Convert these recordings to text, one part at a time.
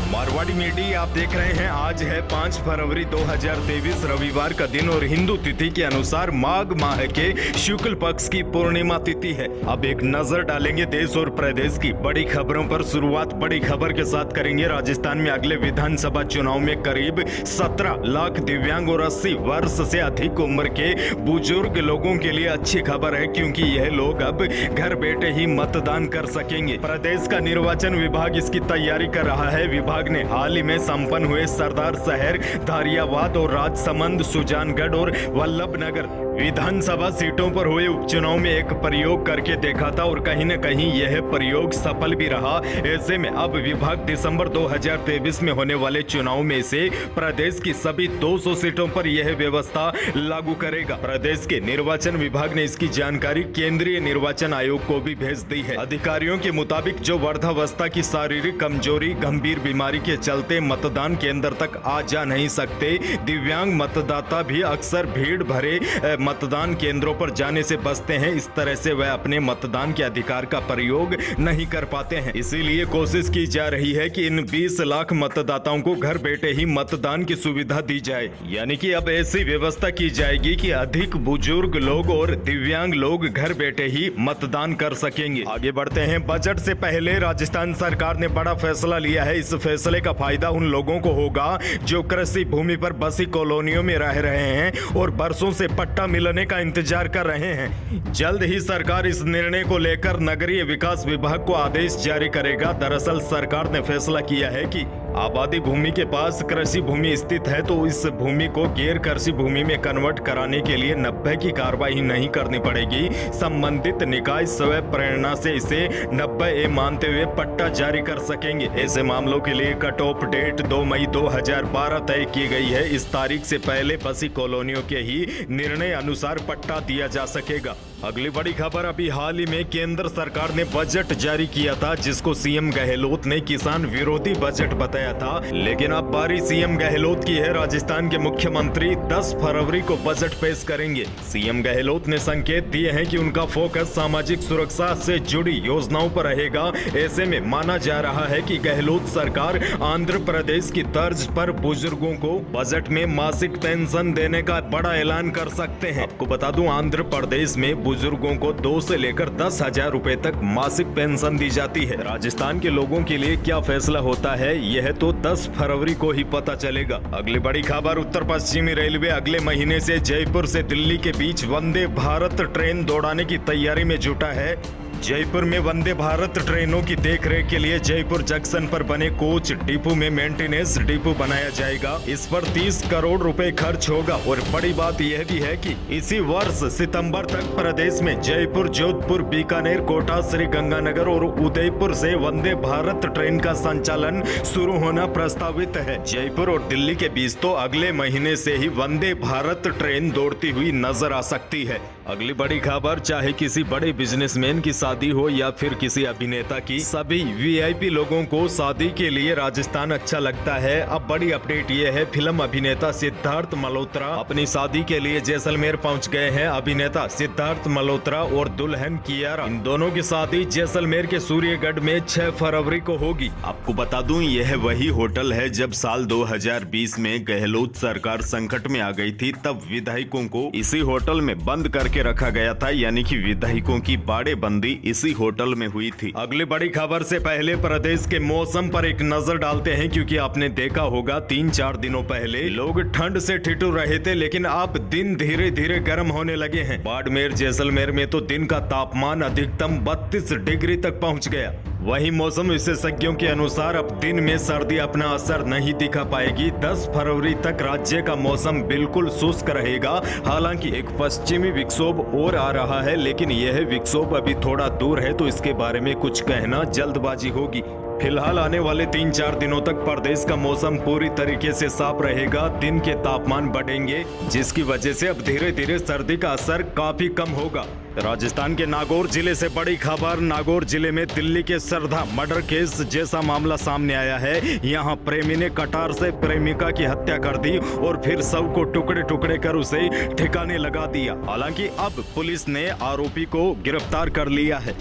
Marwari media आप देख रहे हैं। आज है 5 फरवरी 2023 रविवार का दिन और हिंदू तिथि के अनुसार माघ माह के शुक्ल पक्ष की पूर्णिमा तिथि है। अब एक नजर डालेंगे देश और प्रदेश की बड़ी खबरों पर। शुरुआत बड़ी खबर के साथ करेंगे। राजस्थान में अगले विधानसभा चुनाव में करीब 17 लाख दिव्यांग और 80 वर्ष से अधिक उम्र के बुजुर्ग लोगों के लिए अच्छी खबर है, क्योंकि यह लोग अब घर बैठे ही मतदान कर सकेंगे। प्रदेश का निर्वाचन विभाग इसकी तैयारी कर रहा है। विभाग ने हाल ही में संपन्न हुए सरदार शहर, धारियावाद और राजसमंद, सुजानगढ़ और वल्लभनगर विधानसभा सीटों पर हुए उपचुनाव में एक प्रयोग करके देखा था और कहीं न कहीं यह प्रयोग सफल भी रहा। ऐसे में अब विभाग दिसंबर 2023 में होने वाले चुनाव में से प्रदेश की सभी 200 सीटों पर यह व्यवस्था लागू करेगा। प्रदेश के निर्वाचन विभाग ने इसकी जानकारी केंद्रीय निर्वाचन आयोग को भी भेज दी है। अधिकारियों के मुताबिक जो वृद्धावस्था की शारीरिक कमजोरी, गंभीर बीमारी के चलते मतदान केंद्र तक आ जा नहीं सकते, दिव्यांग मतदाता भी अक्सर भीड़ भरे मतदान केंद्रों पर जाने से बचते हैं। इस तरह से वह अपने मतदान के अधिकार का प्रयोग नहीं कर पाते हैं। इसीलिए कोशिश की जा रही है कि इन 20 लाख मतदाताओं को घर बैठे ही मतदान की सुविधा दी जाए। यानी कि अब ऐसी व्यवस्था की जाएगी कि अधिक बुजुर्ग लोग और दिव्यांग लोग घर बैठे ही मतदान कर सकेंगे। आगे बढ़ते हैं। बजट से पहले राजस्थान सरकार ने बड़ा फैसला लिया है। इस फैसले का फायदा उन लोगों को होगा जो कृषि भूमि पर बसी कॉलोनियों में रह रहे हैं और बरसों से पट्टा मिलने का इंतजार कर रहे हैं। जल्द ही सरकार इस निर्णय को लेकर नगरीय विकास विभाग को आदेश जारी करेगा। दरअसल सरकार ने फैसला किया है कि आबादी भूमि के पास कृषि भूमि स्थित है तो इस भूमि को गैर कृषि भूमि में कन्वर्ट कराने के लिए 90 की कार्रवाई नहीं करनी पड़ेगी। संबंधित निकाय स्वयं प्रेरणा से इसे 90A मानते हुए पट्टा जारी कर सकेंगे। ऐसे मामलों के लिए कट ऑफ डेट 2 मई 2012 तय की गई है। इस तारीख से पहले बसी कॉलोनियों के ही निर्णय अनुसार पट्टा दिया जा सकेगा। अगली बड़ी खबर, अभी हाल ही में केंद्र सरकार ने बजट जारी किया था, जिसको सीएम गहलोत ने किसान विरोधी बजट बताया था। लेकिन अब बारी सीएम गहलोत की है। राजस्थान के मुख्यमंत्री 10 फरवरी को बजट पेश करेंगे। सीएम गहलोत ने संकेत दिए हैं कि उनका फोकस सामाजिक सुरक्षा से जुड़ी योजनाओं पर रहेगा। ऐसे में माना जा रहा है कि गहलोत सरकार आंध्र प्रदेश की तर्ज पर बुजुर्गों को बजट में मासिक पेंशन देने का बड़ा ऐलान कर सकते हैं। आपको बता दूं, आंध्र प्रदेश में बुजुर्गों को 2 से लेकर 10,000 रुपए तक मासिक पेंशन दी जाती है। राजस्थान के लोगों के लिए क्या फैसला होता है, यह तो 10 फरवरी को ही पता चलेगा। अगली बड़ी खबर, उत्तर पश्चिमी रेलवे अगले महीने से जयपुर से दिल्ली के बीच वंदे भारत ट्रेन दौड़ाने की तैयारी में जुटा है। जयपुर में वंदे भारत ट्रेनों की देखरेख के लिए जयपुर जंक्शन पर बने कोच डिपो में मेंटेनेंस डिपो बनाया जाएगा। इस पर 30 करोड़ रुपए खर्च होगा और बड़ी बात यह भी है कि इसी वर्ष सितंबर तक प्रदेश में जयपुर, जोधपुर, बीकानेर, कोटा, श्री गंगानगर और उदयपुर से वंदे भारत ट्रेन का संचालन शुरू होना प्रस्तावित है। जयपुर और दिल्ली के बीच तो अगले महीने से ही वंदे भारत ट्रेन दौड़ती हुई नजर आ सकती है। अगली बड़ी खबर, चाहे किसी बड़े बिजनेसमैन की शादी हो या फिर किसी अभिनेता की, सभी वीआईपी लोगों को शादी के लिए राजस्थान अच्छा लगता है। अब बड़ी अपडेट ये है, फिल्म अभिनेता सिद्धार्थ मल्होत्रा अपनी शादी के लिए जैसलमेर पहुंच गए हैं। अभिनेता सिद्धार्थ मल्होत्रा और दुल्हन कियारा, इन दोनों की शादी जैसलमेर के सूर्यगढ़ में 6 फरवरी को होगी। आपको बता दूं, यह वही होटल है जब साल 2020 में गहलोत सरकार संकट में आ गई थी, तब विधायकों को इसी होटल में बंद करके रखा गया था। यानी कि विधायकों की बाड़ेबंदी इसी होटल में हुई थी। अगली बड़ी खबर से पहले प्रदेश के मौसम पर एक नजर डालते हैं, क्योंकि आपने देखा होगा 3-4 दिनों पहले लोग ठंड से ठिठुर रहे थे, लेकिन अब दिन धीरे धीरे गर्म होने लगे हैं। बाड़मेर, जैसलमेर में तो दिन का तापमान अधिकतम 32 डिग्री तक पहुंच गया। वहीं मौसम विशेषज्ञों के अनुसार अब दिन में सर्दी अपना असर नहीं दिखा पाएगी। 10 फरवरी तक राज्य का मौसम बिल्कुल शुष्क रहेगा। हालांकि एक पश्चिमी विक्षोभ और आ रहा है, लेकिन यह विक्षोभ अभी थोड़ा दूर है, तो इसके बारे में कुछ कहना जल्दबाजी होगी। फिलहाल आने वाले 3-4 दिनों तक प्रदेश का मौसम पूरी तरीके से साफ रहेगा। दिन के तापमान बढ़ेंगे, जिसकी वजह से अब धीरे धीरे सर्दी का असर काफी कम होगा। राजस्थान के नागौर जिले से बड़ी खबर, नागौर जिले में दिल्ली के श्रद्धा मर्डर केस जैसा मामला सामने आया है। यहाँ प्रेमी ने कटार से प्रेमिका की हत्या कर दी और फिर शव को टुकड़े टुकड़े कर उसे ठिकाने लगा दिया। हालांकि अब पुलिस ने आरोपी को गिरफ्तार कर लिया है।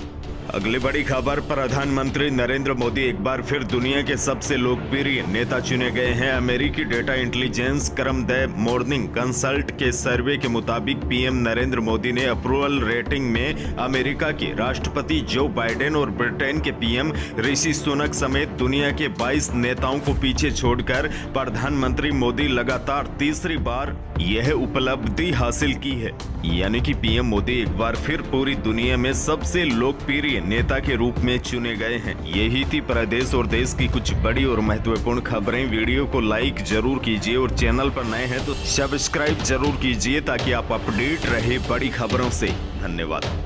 अगली बड़ी खबर, प्रधानमंत्री नरेंद्र मोदी एक बार फिर दुनिया के सबसे लोकप्रिय नेता चुने गए हैं। अमेरिकी डेटा इंटेलिजेंस क्रम द मॉर्निंग कंसल्ट के सर्वे के मुताबिक पीएम नरेंद्र मोदी ने अप्रूवल रेटिंग में अमेरिका के राष्ट्रपति जो बाइडेन और ब्रिटेन के पीएम ऋषि सुनक समेत दुनिया के 22 नेताओं को पीछे छोड़कर प्रधानमंत्री मोदी लगातार तीसरी बार यह उपलब्धि हासिल की है। यानी कि पीएम मोदी एक बार फिर पूरी दुनिया में सबसे लोकप्रिय नेता के रूप में चुने गए हैं। यही थी प्रदेश और देश की कुछ बड़ी और महत्वपूर्ण खबरें। वीडियो को लाइक जरूर कीजिए और चैनल पर नए हैं तो सब्सक्राइब जरूर कीजिए ताकि आप अपडेट रहे बड़ी खबरों से। धन्यवाद।